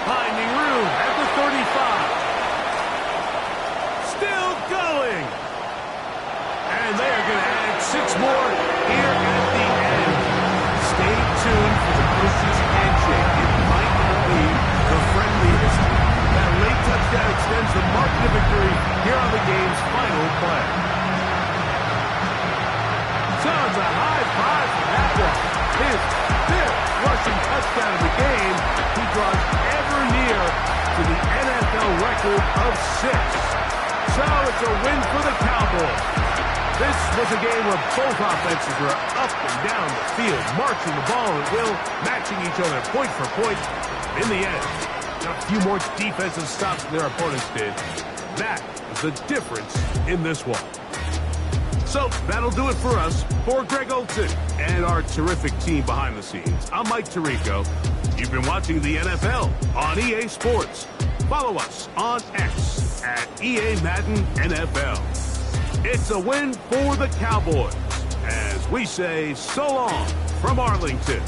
Finding room at the 35. Still going. And they are going to add 6 more here at the end. Stay tuned for the coach's handshake. It might not be the friendliest. That late touchdown extends the margin of victory here on the game's final play. So it's a high five for that one. His 5th rushing touchdown of the game. He draws ever near to the NFL record of 6. So it's a win for the Cowboys. This was a game where both offenses were up and down the field, marching the ball at will, matching each other point for point. In the end, got a few more defensive stops than their opponents did. That was the difference in this one. So that'll do it for us. For Greg Olson and our terrific team behind the scenes, I'm Mike Tirico. You've been watching the NFL on EA Sports. Follow us on X at EA Madden NFL. It's a win for the Cowboys as we say so long from Arlington.